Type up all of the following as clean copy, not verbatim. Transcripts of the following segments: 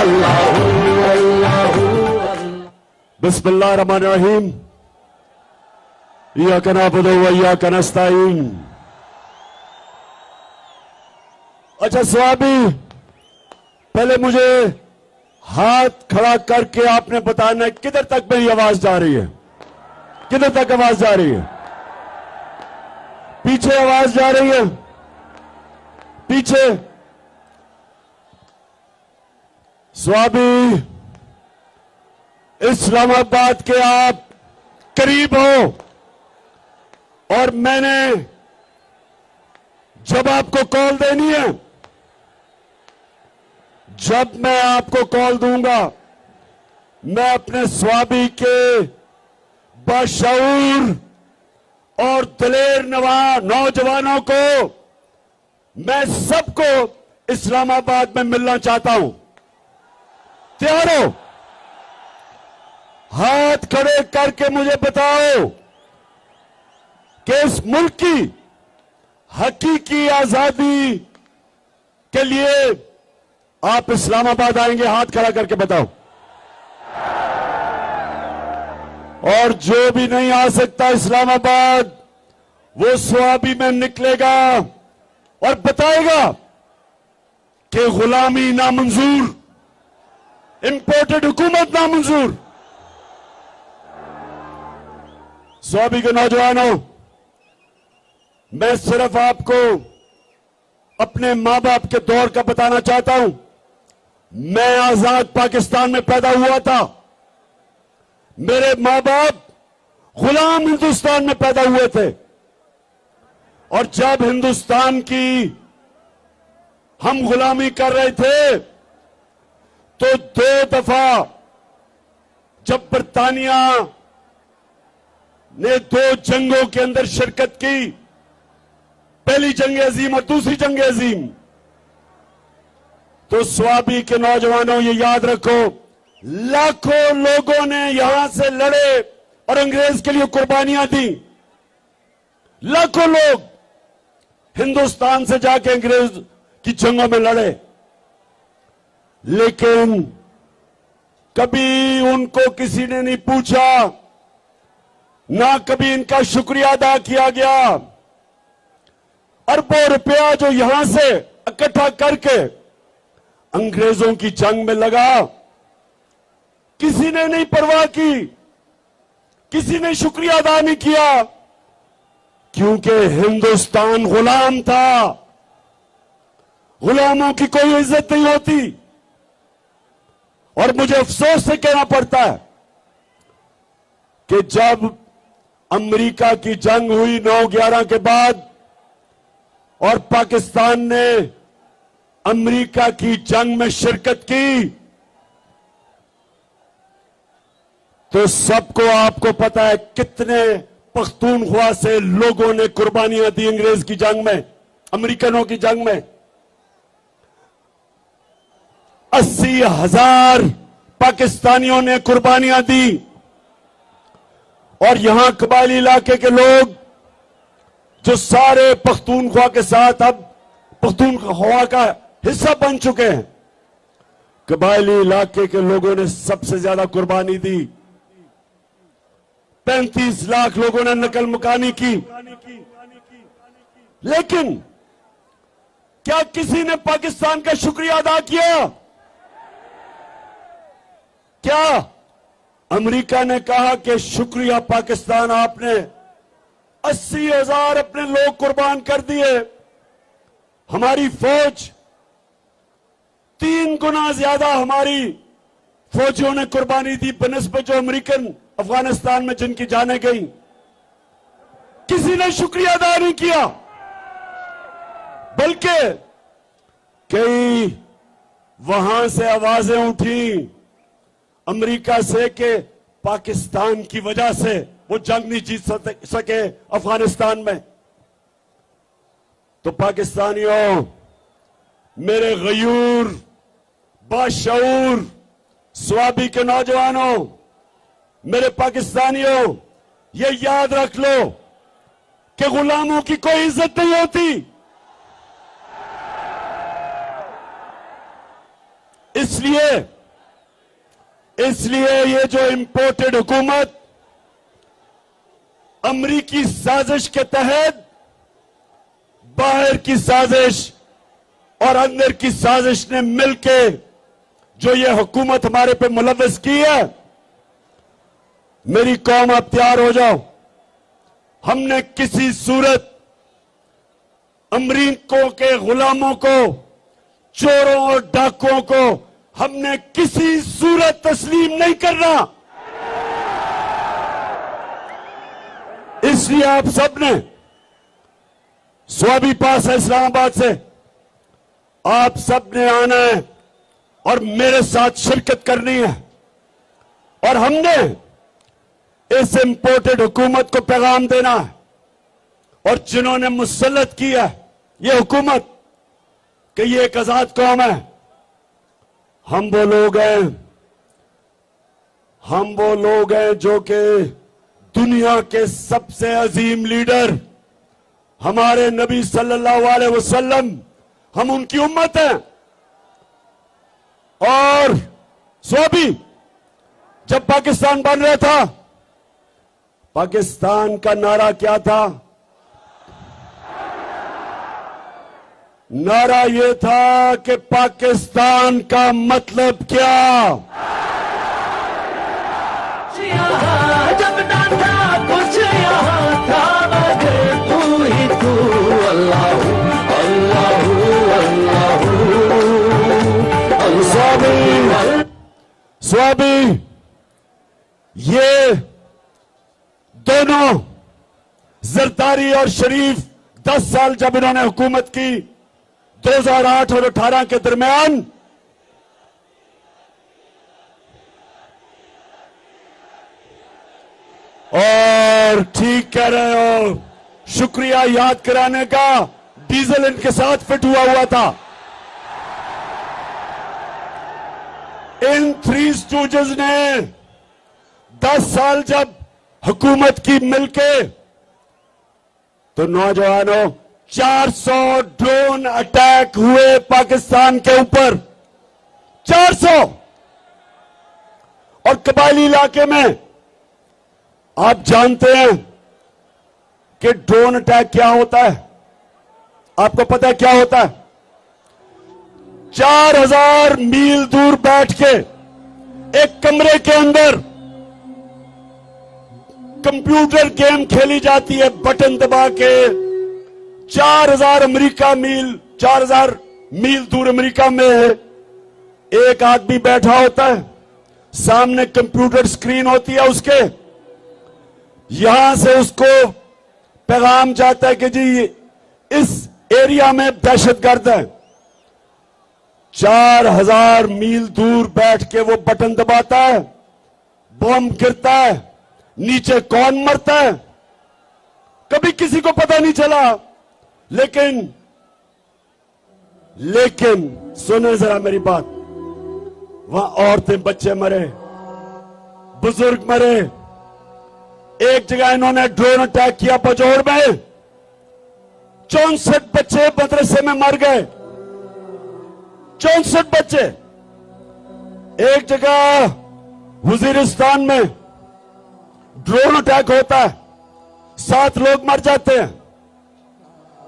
अल्लाहू अल्लाहू। बिस्मिल्लाहिर्रहमानिर्रहीम। इय्याका नअबुदु व इय्याका नस्तईन। अच्छा स्वामी, पहले मुझे हाथ खड़ा करके आपने बताना है किधर तक मेरी आवाज जा रही है, किधर तक आवाज जा रही है। पीछे आवाज जा रही है, पीछे। स्वामी, इस्लामाबाद के आप करीब हो और मैंने जब आपको कॉल देनी है, जब मैं आपको कॉल दूंगा, मैं अपने स्वामी के बाशऊर और दलेर नौजवानों को, मैं सबको इस्लामाबाद में मिलना चाहता हूं। तैयार हो? हाथ खड़े करके मुझे बताओ कि इस मुल्क की हकीकी आजादी के लिए आप इस्लामाबाद आएंगे? हाथ खड़ा करके बताओ। और जो भी नहीं आ सकता इस्लामाबाद, वो स्वाबी में निकलेगा और बताएगा कि गुलामी नामंजूर, इंपोर्टेड हुकूमत नामंजूर। स्वाबी के नौजवानों, मैं सिर्फ आपको अपने मां बाप के दौर का बताना चाहता हूं। मैं आजाद पाकिस्तान में पैदा हुआ था, मेरे मां बाप गुलाम हिंदुस्तान में पैदा हुए थे। और जब हिंदुस्तान की हम गुलामी कर रहे थे तो 2 दफा जब बरतानिया ने 2 जंगों के अंदर शिरकत की, पहली जंग अजीम और दूसरी जंग अजीम, तो स्वाबी के नौजवानों ये याद रखो, लाखों लोगों ने यहां से लड़े और अंग्रेज के लिए कुर्बानियां दी। लाखों लोग हिंदुस्तान से जाके अंग्रेज की जंगों में लड़े, लेकिन कभी उनको किसी ने नहीं पूछा, ना कभी इनका शुक्रिया अदा किया गया। अरबों रुपया जो यहां से इकट्ठा करके अंग्रेजों की जंग में लगा, किसी ने नहीं परवाह की, किसी ने शुक्रिया अदा नहीं किया, क्योंकि हिंदुस्तान गुलाम था। गुलामों की कोई इज्जत नहीं होती। और मुझे अफसोस से कहना पड़ता है कि जब अमेरिका की जंग हुई 9/11 के बाद और पाकिस्तान ने अमेरिका की जंग में शिरकत की, तो सबको आपको पता है कितने पख्तूनख्वा से लोगों ने कुर्बानियां दी अंग्रेज की जंग में, अमेरिकनों की जंग में। 80,000 पाकिस्तानियों ने कुर्बानियां दी। और यहां कबायली इलाके के लोग जो सारे पख्तूनख्वा के साथ अब पख्तूनख्वा का हिस्सा बन चुके हैं, कबायली इलाके के लोगों ने सबसे ज्यादा कुर्बानी दी। 35 लाख लोगों ने नकल मुकानी की। लेकिन क्या किसी ने पाकिस्तान का शुक्रिया अदा किया? क्या अमेरिका ने कहा कि शुक्रिया पाकिस्तान, आपने 80,000 अपने लोग कुर्बान कर दिए, हमारी फौज 3 गुना ज्यादा हमारी फौजियों ने कुर्बानी दी बनिस्बत जो अमेरिकन अफगानिस्तान में जिनकी जानें गई। किसी ने शुक्रिया अदा नहीं किया, बल्कि कई वहां से आवाजें उठी अमेरिका से कि पाकिस्तान की वजह से वो जंग नहीं जीत सके अफगानिस्तान में। तो पाकिस्तानियों, मेरे गयूर बाशऊर स्वाबी के नौजवानों, मेरे पाकिस्तानियों, ये याद रख लो कि गुलामों की कोई इज्जत नहीं होती। इसलिए ये जो इंपोर्टेड हुकूमत अमरीकी साजिश के तहत बाहर की साजिश और अंदर की साजिश ने मिलके जो ये हुकूमत हमारे पे मुलव्वस की है, मेरी कौम आप तैयार हो जाओ। हमने किसी सूरत अमरीकों के गुलामों को, चोरों और डाकुओं को हमने किसी सूरत तस्लीम नहीं करना। इसलिए आप सबने स्वाबी पास है इस्लामाबाद से, आप सबने आना है और मेरे साथ शिरकत करनी है। और हमने इस इंपोर्टेड हुकूमत को पैगाम देना है, और जिन्होंने मुसल्लत किया ये हुकूमत कि ये एक आजाद कौम है, हम वो लोग हैं जो कि दुनिया के सबसे अजीम लीडर हमारे नबी सल्लल्लाहु अलैहि वसल्लम, हम उनकी उम्मत हैं। और स्वाबी जब पाकिस्तान बन रहा था, पाकिस्तान का नारा क्या था? नारा यह था कि पाकिस्तान का मतलब क्या? जब ना था कुछ यहाँ था मगर तू ही तू, अल्लाह अल्लाह अल्लाह। स्वाबी ये दोनों जरदारी और शरीफ 10 साल जब इन्होंने हुकूमत की 2008 और 18 के दरमियान, और ठीक कह रहे हो, शुक्रिया याद कराने का, डीजल इनके साथ फिट हुआ था। इन थ्री स्टूजेस ने 10 साल जब हुकूमत की मिलके, तो नौजवानों 400 ड्रोन अटैक हुए पाकिस्तान के ऊपर, 400। और कबायली इलाके में आप जानते हैं कि ड्रोन अटैक क्या होता है? आपको पता है क्या होता है? 4000 मील दूर बैठ के एक कमरे के अंदर कंप्यूटर गेम खेली जाती है, बटन दबा के। 4000 मील दूर अमेरिका में एक आदमी बैठा होता है, सामने कंप्यूटर स्क्रीन होती है उसके, यहां से उसको पैगाम जाता है कि जी इस एरिया में दहशतगर्द है। 4000 मील दूर बैठ के वो बटन दबाता है, बम गिरता है, नीचे कौन मरता है कभी किसी को पता नहीं चला। लेकिन सुने जरा मेरी बात, वहां औरतें बच्चे मरे, बुजुर्ग मरे। एक जगह इन्होंने ड्रोन अटैक किया पजौर में, 64 बच्चे मदरसे में मर गए, 64 बच्चे। एक जगह वजीरिस्तान में ड्रोन अटैक होता है, 7 लोग मर जाते हैं।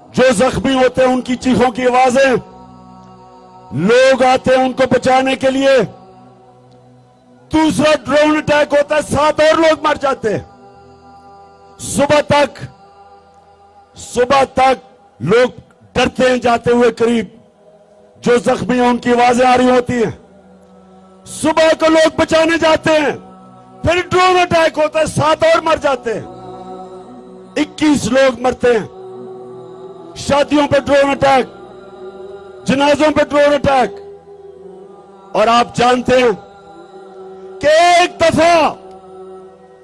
जो जख्मी होते हैं उनकी चीखों की आवाजें, लोग आते हैं उनको बचाने के लिए। दूसरा ड्रोन अटैक होता है, 7 और लोग मर जाते हैं। सुबह तक लोग डरते हैं जाते हुए करीब, जो जख्मी हैं उनकी आवाजें आ रही होती हैं। सुबह को लोग बचाने जाते हैं, फिर ड्रोन अटैक होता है, 7 और मर जाते हैं, 21 लोग मरते हैं। शादियों पे ड्रोन अटैक, जनाजों पे ड्रोन अटैक। और आप जानते हैं कि एक दफा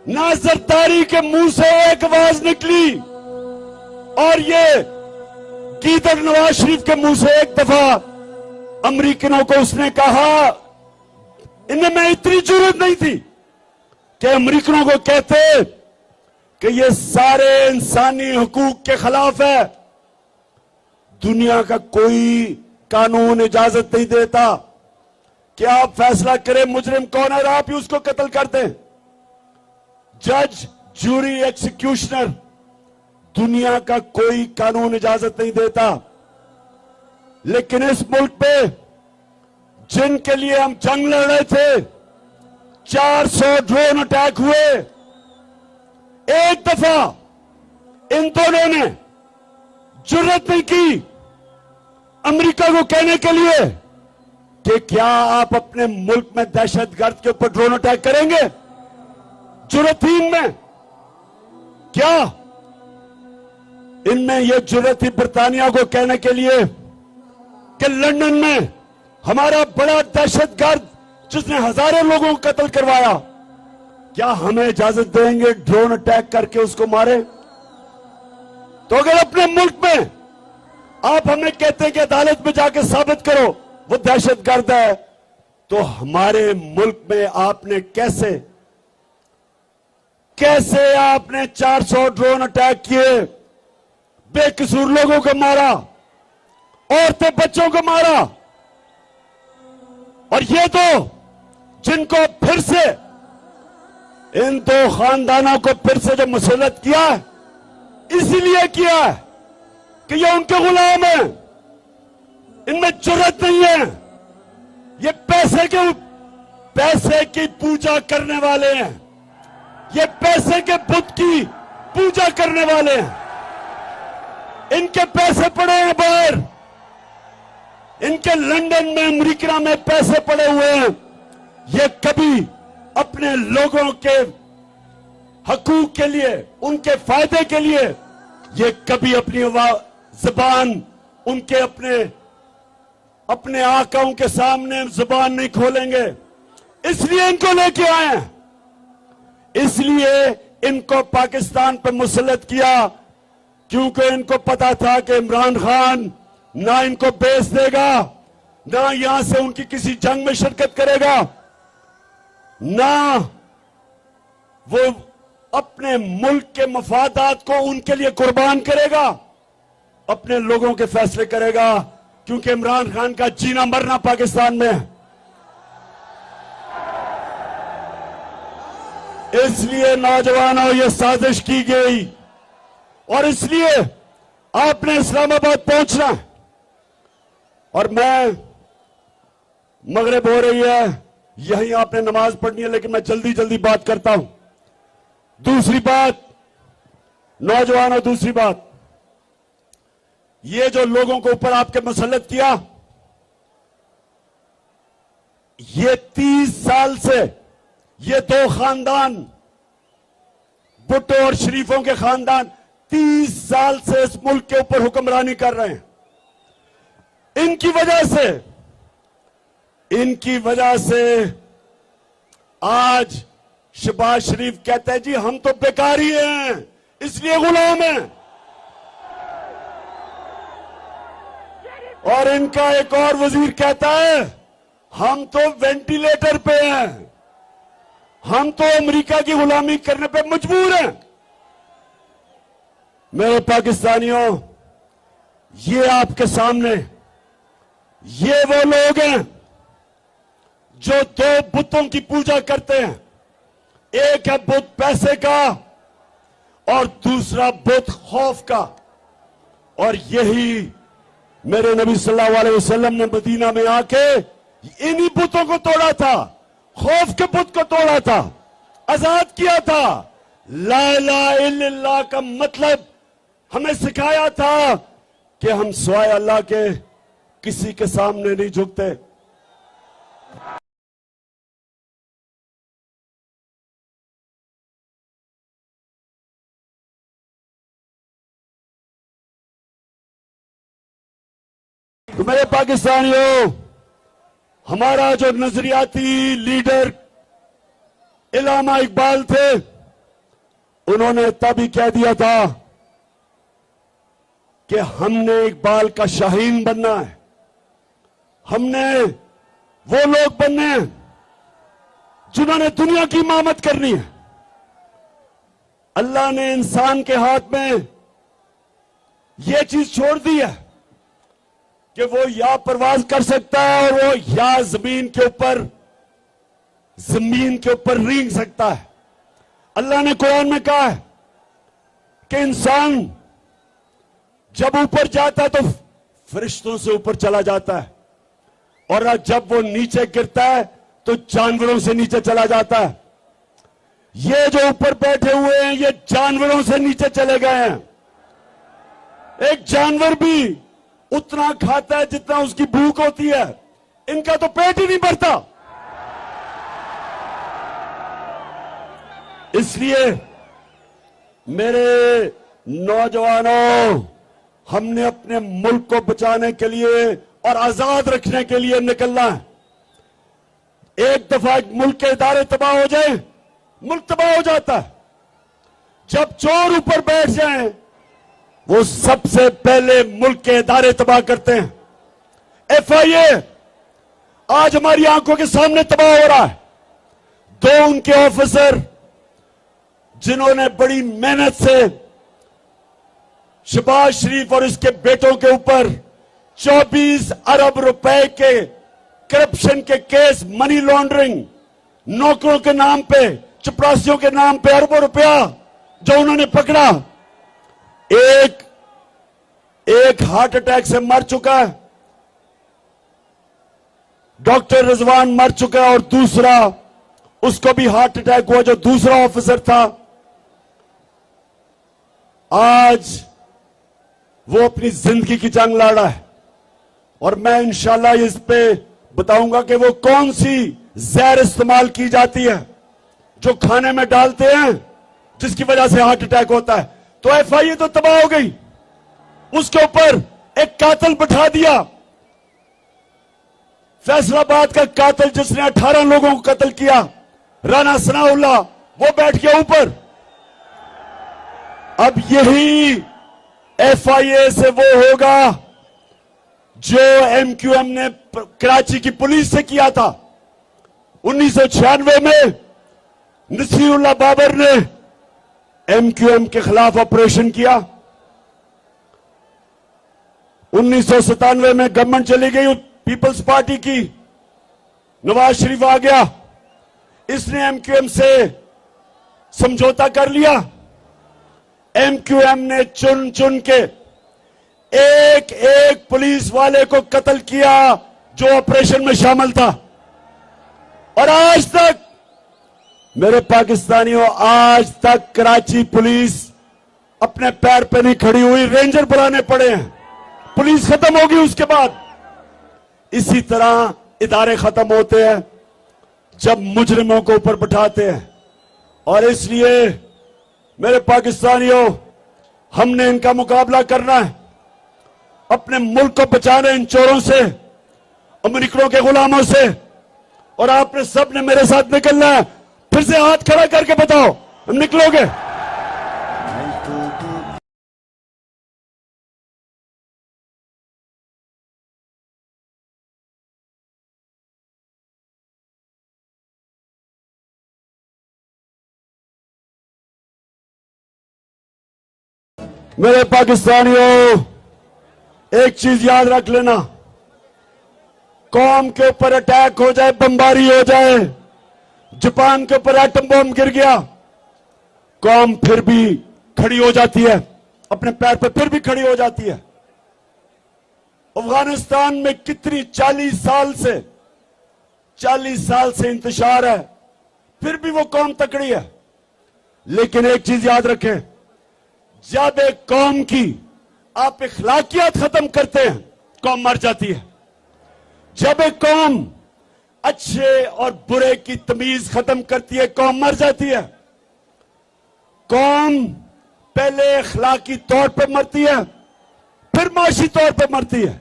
ना जरदारी के मुंह से एक आवाज निकली, और ये गीदड़ नवाज शरीफ के मुंह से एक दफा अमरीकनों को उसने कहा, इन्हें में इतनी जरूरत नहीं थी कि अमरीकनों को कहते कि ये सारे इंसानी हुकूक के खिलाफ है। दुनिया का कोई कानून इजाजत नहीं देता कि आप फैसला करें मुजरिम कौन है और आप ही उसको कत्ल कर दें। जज, जूरी, एक्सिक्यूशनर, दुनिया का कोई कानून इजाजत नहीं देता, लेकिन इस मुल्क पे जिनके लिए हम जंग लड़ रहे थे, 400 ड्रोन अटैक हुए, एक दफा इन दोनों ने जुर्रत नहीं की अमेरिका को कहने के लिए कि क्या आप अपने मुल्क में दहशतगर्द के ऊपर ड्रोन अटैक करेंगे। जुर्रत ही इनमें क्या? इनमें यह जुर्रत थी बरतानिया को कहने के लिए कि लंदन में हमारा बड़ा दहशतगर्द जिसने हजारों लोगों को कत्ल करवाया, क्या हमें इजाजत देंगे ड्रोन अटैक करके उसको मारे? तो अगर अपने मुल्क में आप हमें कहते हैं कि अदालत में जाके साबित करो वो दहशतगर्द है, तो हमारे मुल्क में आपने कैसे आपने 400 ड्रोन अटैक किए, बेकसूर लोगों को मारा, औरतें बच्चों को मारा, और ये तो जिनको फिर से इन दो खानदानों को फिर से जो मुसल्लत किया है, इसीलिए किया है कि ये उनके गुलाम हैं, इनमें जुर्रत नहीं है, ये पैसे की पूजा करने वाले हैं, ये पैसे के बुत की पूजा करने वाले हैं, इनके पैसे पड़े हैं बाहर, इनके लंदन में, अमेरिका में पैसे पड़े हुए हैं। ये कभी अपने लोगों के हकूक के लिए, उनके फायदे के लिए, ये कभी अपनी जुबान उनके अपने आकाओं के सामने जुबान नहीं खोलेंगे। इसलिए इनको लेके आए हैं, इसलिए इनको पाकिस्तान पर मुसल्लत किया, क्योंकि इनको पता था कि इमरान खान ना इनको बेच देगा, ना यहां से उनकी किसी जंग में शिरकत करेगा, ना वो अपने मुल्क के मफादात को उनके लिए कुर्बान करेगा, अपने लोगों के फैसले करेगा, क्योंकि इमरान खान का जीना मरना पाकिस्तान में है। इसलिए नौजवानों ये साजिश की गई और इसलिए आपने इस्लामाबाद पहुंचना है। और मगरिब हो रही है, यहीं आपने नमाज पढ़नी है, लेकिन मैं जल्दी जल्दी बात करता हूं। दूसरी बात नौजवानों, दूसरी बात, ये जो लोगों को ऊपर आपके मुसल्लत किया, ये 30 साल से ये दो खानदान, भुट्टो और शरीफों के खानदान 30 साल से इस मुल्क के ऊपर हुक्मरानी कर रहे हैं। इनकी वजह से आज शहबाज शरीफ कहते हैं जी हम तो बेकारी हैं, इसलिए गुलाम हैं। और इनका एक और वजीर कहता है हम तो वेंटिलेटर पे हैं, हम तो अमेरिका की गुलामी करने पे मजबूर हैं। मेरे पाकिस्तानियों, ये आपके सामने ये वो लोग हैं जो दो बुतों की पूजा करते हैं, एक है बुत पैसे का और दूसरा बुत खौफ का। और यही मेरे नबी सल्लल्लाहु अलैहि वसल्लम ने मदीना में आके इन्हीं बुतों को तोड़ा था, खौफ के बुत को तोड़ा था, आजाद किया था। ला इलाहा इल्लल्लाह का मतलब हमें सिखाया था कि हम सिवाय अल्लाह के किसी के सामने नहीं झुकते। तो मेरे पाकिस्तानियों, हमारा जो नजरियाती लीडर इल्लामा इकबाल थे, उन्होंने तब ही कह दिया था कि हमने इकबाल का शाहीन बनना है, हमने वो लोग बनने हैं जिन्होंने दुनिया की इमामत करनी है। अल्लाह ने इंसान के हाथ में यह चीज छोड़ दी है कि वो या परवाज कर सकता है और वो या जमीन के ऊपर रेंग सकता है। अल्लाह ने कुरान में कहा है कि इंसान जब ऊपर जाता है तो फरिश्तों से ऊपर चला जाता है, और जब वो नीचे गिरता है तो जानवरों से नीचे चला जाता है। ये जो ऊपर बैठे हुए हैं ये जानवरों से नीचे चले गए हैं। एक जानवर भी उतना खाता है जितना उसकी भूख होती है, इनका तो पेट ही नहीं भरता। इसलिए मेरे नौजवानों, हमने अपने मुल्क को बचाने के लिए और आजाद रखने के लिए निकलना है। एक दफा मुल्क के इदारे तबाह हो जाए, मुल्क तबाह हो जाता है। जब चोर ऊपर बैठ जाएं, वो सबसे पहले मुल्क के इदारे तबाह करते हैं। FIA आज हमारी आंखों के सामने तबाह हो रहा है। 2 उनके ऑफिसर जिन्होंने बड़ी मेहनत से शहबाज शरीफ और इसके बेटों के ऊपर 24 अरब रुपए के करप्शन के केस, मनी लॉन्ड्रिंग, नौकरों के नाम पे, चपरासियों के नाम पे अरबों रुपया जो उन्होंने पकड़ा, एक हार्ट अटैक से मर चुका है, डॉक्टर रिजवान मर चुका है, और दूसरा उसको भी हार्ट अटैक हुआ जो दूसरा ऑफिसर था। आज वो अपनी जिंदगी की जंग लड़ रहा है, और मैं इंशाल्लाह इस पे बताऊंगा कि वो कौन सी जहर इस्तेमाल की जाती है जो खाने में डालते हैं जिसकी वजह से हार्ट अटैक होता है। तो FIA तो तबाह हो गई, उसके ऊपर एक कातिल बैठा दिया। फैसलाबाद का कातिल जिसने 18 लोगों को कत्ल किया, राना सनाउल्लाह, वो बैठ गया ऊपर। अब यही FIA से वो होगा जो MQM ने कराची की पुलिस से किया था। 1996 में नसीरुल्लाह बाबर ने MQM के खिलाफ ऑपरेशन किया। 1997 में गवर्नमेंट चली गई पीपल्स पार्टी की, नवाज शरीफ आ गया, इसने MQM से समझौता कर लिया। MQM ने चुन चुन के एक एक पुलिस वाले को कत्ल किया जो ऑपरेशन में शामिल था। और आज तक मेरे पाकिस्तानियों, आज तक कराची पुलिस अपने पैर पे नहीं खड़ी हुई, रेंजर बुलाने पड़े हैं। पुलिस खत्म होगी उसके बाद। इसी तरह इदारे खत्म होते हैं जब मुजरिमों को ऊपर बिठाते हैं। और इसलिए मेरे पाकिस्तानियों, हमने इनका मुकाबला करना है, अपने मुल्क को बचाना इन चोरों से, अमेरिकनों के गुलामों से। और आपने सबने मेरे साथ निकलना है। फिर से हाथ खड़ा करके बताओ, हम निकलोगे? मेरे पाकिस्तानियों, एक चीज याद रख लेना, कौम के ऊपर अटैक हो जाए, बमबारी हो जाए, जापान के ऊपर एटम बम गिर गया, कौम फिर भी खड़ी हो जाती है, अपने पैर पर फिर भी खड़ी हो जाती है। अफगानिस्तान में कितनी 40 साल से इंतशार है, फिर भी वो कौम तकड़ी है। लेकिन एक चीज याद रखें, जब एक कौम की आप इखलाकियात खत्म करते हैं, कौम मर जाती है। जब एक कौम अच्छे और बुरे की तमीज खत्म करती है, कौम मर जाती है। कौम पहले इखलाकी तौर पर मरती है, फिर माशी तौर पर मरती है।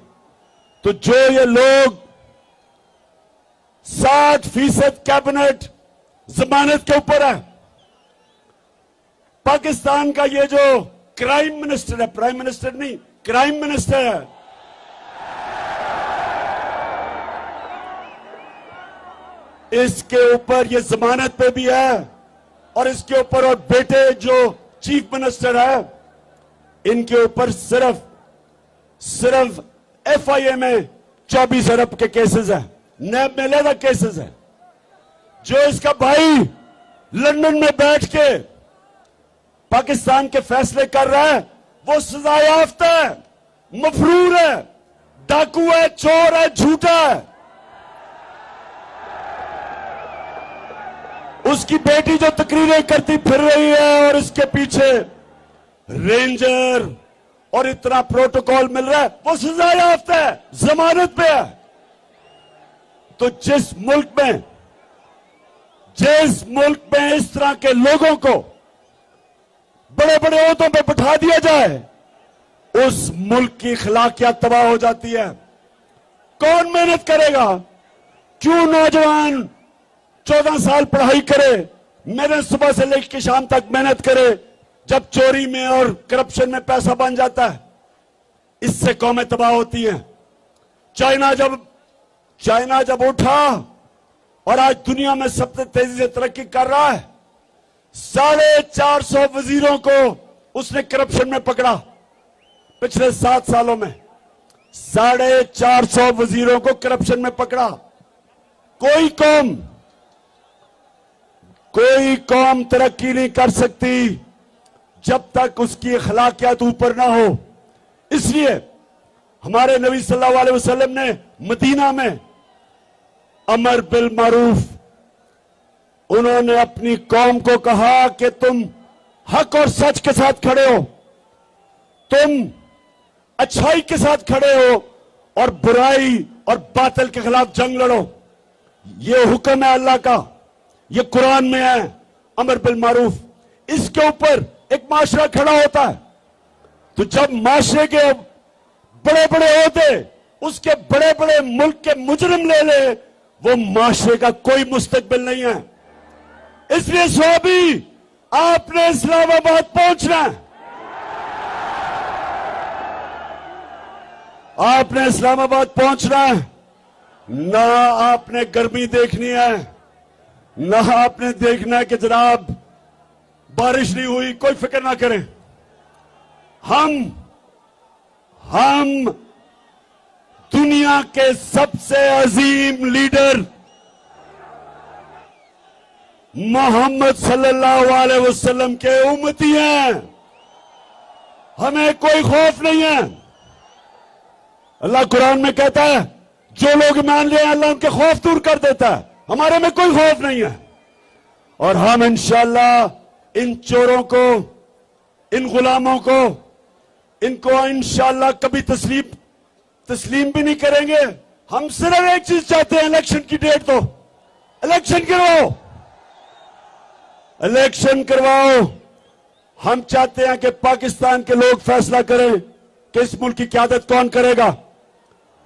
तो जो ये लोग 60% कैबिनेट जमानत के ऊपर है, पाकिस्तान का ये जो क्राइम मिनिस्टर है, प्राइम मिनिस्टर नहीं, क्राइम मिनिस्टर है, इसके ऊपर ये जमानत पे भी है, और इसके ऊपर और बेटे जो चीफ मिनिस्टर है, इनके ऊपर सिर्फ FIA में 24 अरब के केसेस हैं, नैब में अलग केसेस हैं। जो इसका भाई लंदन में बैठ के पाकिस्तान के फैसले कर रहा है, वो सजा याफ्ता है, मफरूर है, डाकू है, चोर है, झूठा है। उसकी बेटी जो तकरीरें करती फिर रही है और इसके पीछे रेंजर और इतना प्रोटोकॉल मिल रहा है, वो सजा याफ्ता है, जमानत पे है। तो जिस मुल्क में इस तरह के लोगों को बड़े बड़े ओहदों पे बिठा दिया जाए, उस मुल्क की अखलाकियात तबाह हो जाती है। कौन मेहनत करेगा? क्यों नौजवान 14 साल पढ़ाई करे, मेहनत सुबह से लेकर शाम तक मेहनत करे, जब चोरी में और करप्शन में पैसा बन जाता है, इससे कौमें तबाह होती हैं। चाइना जब उठा और आज दुनिया में सबसे तेजी से तरक्की कर रहा है, 450 वजीरों को उसने करप्शन में पकड़ा। पिछले 7 सालों में 450 वजीरों को करप्शन में पकड़ा। कोई कौम तरक्की नहीं कर सकती जब तक उसकी अखलाकियात ऊपर ना हो। इसलिए हमारे नबी सल्लल्लाहु अलैहि वसल्लम ने मदीना में अमर बिल मारूफ, उन्होंने अपनी कौम को कहा कि तुम हक और सच के साथ खड़े हो, तुम अच्छाई के साथ खड़े हो और बुराई और बातिल के खिलाफ जंग लड़ो। ये हुक्म है अल्लाह का, ये कुरान में है, अमर बिल मारूफ। इसके ऊपर एक माशरा खड़ा होता है। तो जब माशरे के बड़े बड़े ओहदे उसके बड़े बड़े मुल्क के मुजरिम ले ले, वो माशरे का कोई मुस्तकबिल नहीं है। इसलिए स्वाबी, आपने इस्लामाबाद पहुंचना है, आपने इस्लामाबाद पहुंचना है। ना आपने गर्मी देखनी है, ना आपने देखना है कि जनाब बारिश नहीं हुई, कोई फिक्र ना करें। हम दुनिया के सबसे अजीम लीडर मोहम्मद सल्लल्लाहु अलैहि वसल्लम के उम्मती हैं। हमें कोई खौफ नहीं है। अल्लाह कुरान में कहता है, जो लोग मान ले अल्लाह उनके खौफ दूर कर देता है। हमारे में कोई खौफ नहीं है। और हम इंशाअल्लाह इन चोरों को, इन गुलामों को, इनको इंशाअल्लाह कभी तस्लीम भी नहीं करेंगे। हम सिर्फ एक चीज चाहते हैं, इलेक्शन की डेट दो, इलेक्शन करवाओ, इलेक्शन करवाओ। हम चाहते हैं कि पाकिस्तान के लोग फैसला करें कि इस मुल्क की क़यादत कौन करेगा।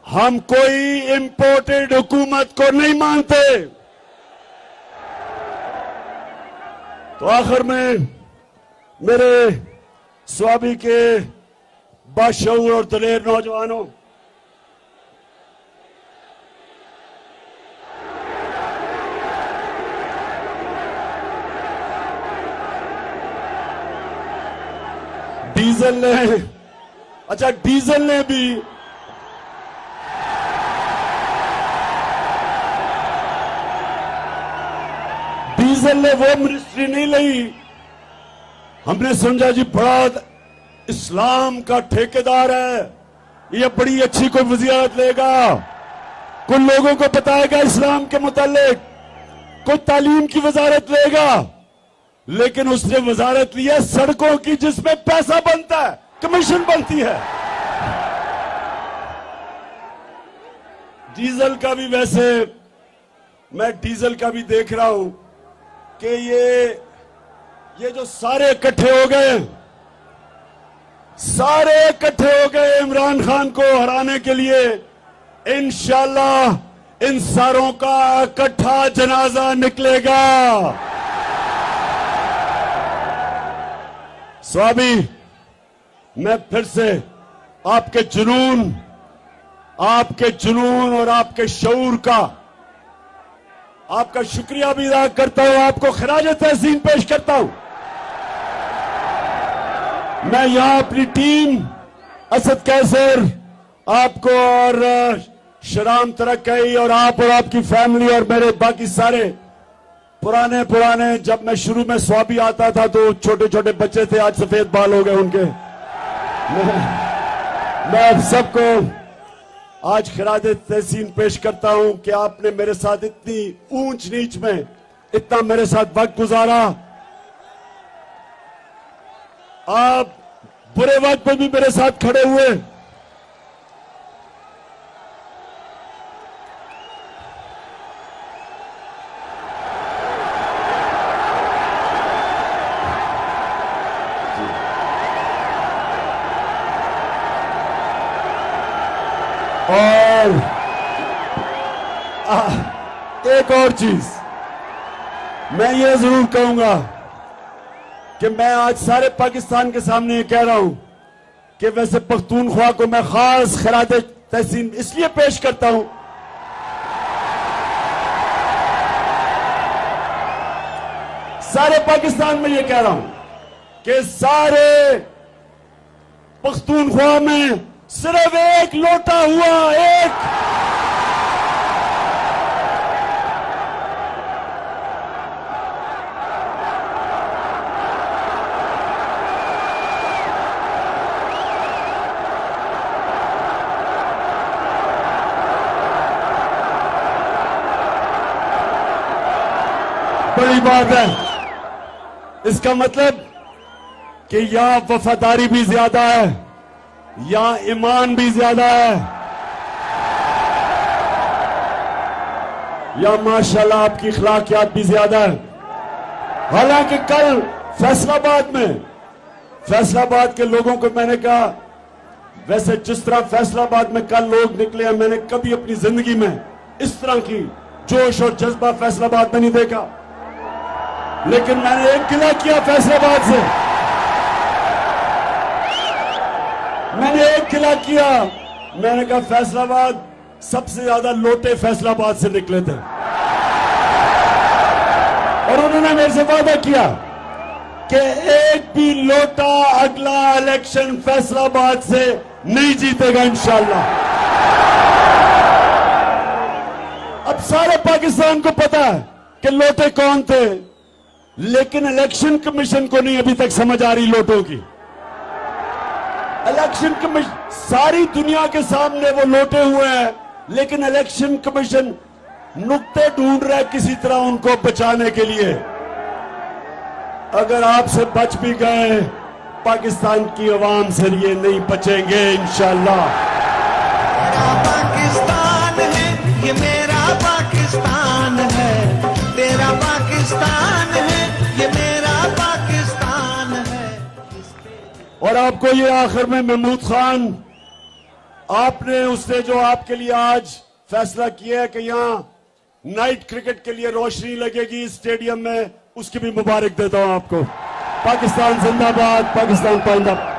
हम कोई इंपोर्टेड हुकूमत को नहीं मानते। तो आखिर में मेरे स्वाबी के बाशऊर और दलेर नौजवानों, डीजल ने वो मिनिस्ट्री नहीं ली। हमने समझा जी बड़ा इस्लाम का ठेकेदार है, ये बड़ी अच्छी कोई वज़ीरत लेगा, कुछ लोगों को बताएगा इस्लाम के मुतालिक, कोई तालीम की वजारत लेगा। लेकिन उसने वजारत ली है सड़कों की, जिसमें पैसा बनता है, कमीशन बनती है। डीजल का भी, वैसे मैं डीजल का भी देख रहा हूं कि ये जो सारे इकट्ठे हो गए इमरान खान को हराने के लिए, इंशाअल्लाह इन सारों का इकट्ठा जनाजा निकलेगा। स्वामी, मैं फिर से आपके जुनून और आपके शऊर का आपका शुक्रिया भी अदा करता हूं, आपको खराज तहसीन पेश करता हूं। मैं यहां अपनी टीम, असद कैसर आपको और शराम तरक्की और आपकी फैमिली और मेरे बाकी सारे पुराने जब मैं शुरू में स्वाबी आता था तो छोटे छोटे बच्चे थे, आज सफेद बाल हो गए उनके। मैं आप सबको आज खिराज तहसीन पेश करता हूं कि आपने मेरे साथ इतनी ऊंच नीच में इतना मेरे साथ वक्त गुजारा। आप बुरे वक्त में भी मेरे साथ खड़े हुए। और एक और चीज मैं ये जरूर कहूंगा कि मैं आज सारे पाकिस्तान के सामने ये कह रहा हूं कि वैसे पख्तूनख्वा को मैं खास खिराज तहसीन इसलिए पेश करता हूं, सारे पाकिस्तान में ये कह रहा हूं कि सारे पख्तूनख्वा में सिर्फ एक लोटा हुआ, एक बड़ी बात है। इसका मतलब कि यहां वफादारी भी ज्यादा है, यहां ईमान भी ज्यादा है, या माशाल्लाह आपकी अखलाकियात भी ज्यादा है। हालांकि कल फैसलाबाद के लोगों को मैंने कहा, वैसे जिस तरह फैसलाबाद में कल लोग निकले हैं, मैंने कभी अपनी जिंदगी में इस तरह की जोश और जज्बा फैसलाबाद में नहीं देखा। लेकिन मैंने एक गिला किया फैसलाबाद से, मैंने एक गिला किया, मैंने कहा फैसलाबाद सबसे ज्यादा लोटे फैसलाबाद से निकले थे। और उन्होंने मेरे से वादा किया कि एक भी लोटा अगला इलेक्शन फैसलाबाद से नहीं जीतेगा इंशाल्लाह। अब सारे पाकिस्तान को पता है कि लोटे कौन थे, लेकिन इलेक्शन कमीशन को नहीं अभी तक समझ आ रही लोटों की। इलेक्शन कमीशन सारी दुनिया के सामने वो लोटे हुए हैं, लेकिन इलेक्शन कमीशन नुक्ते ढूंढ रहा है किसी तरह उनको बचाने के लिए। अगर आपसे बच भी गए, पाकिस्तान की आवाम से ये नहीं बचेंगे इंशाल्लाह। पाकिस्तान है ये, मेरा पाकिस्तान है, तेरा पाकिस्तान है ये, मेरा पाकिस्तान है। और आपको ये आखिर में महमूद खान, आपने उसने जो आपके लिए आज फैसला किया है कि यहां नाइट क्रिकेट के लिए रोशनी लगेगी स्टेडियम में, उसकी भी मुबारक देता हूं आपको। पाकिस्तान जिंदाबाद, पाकिस्तान पाइंदाबाद।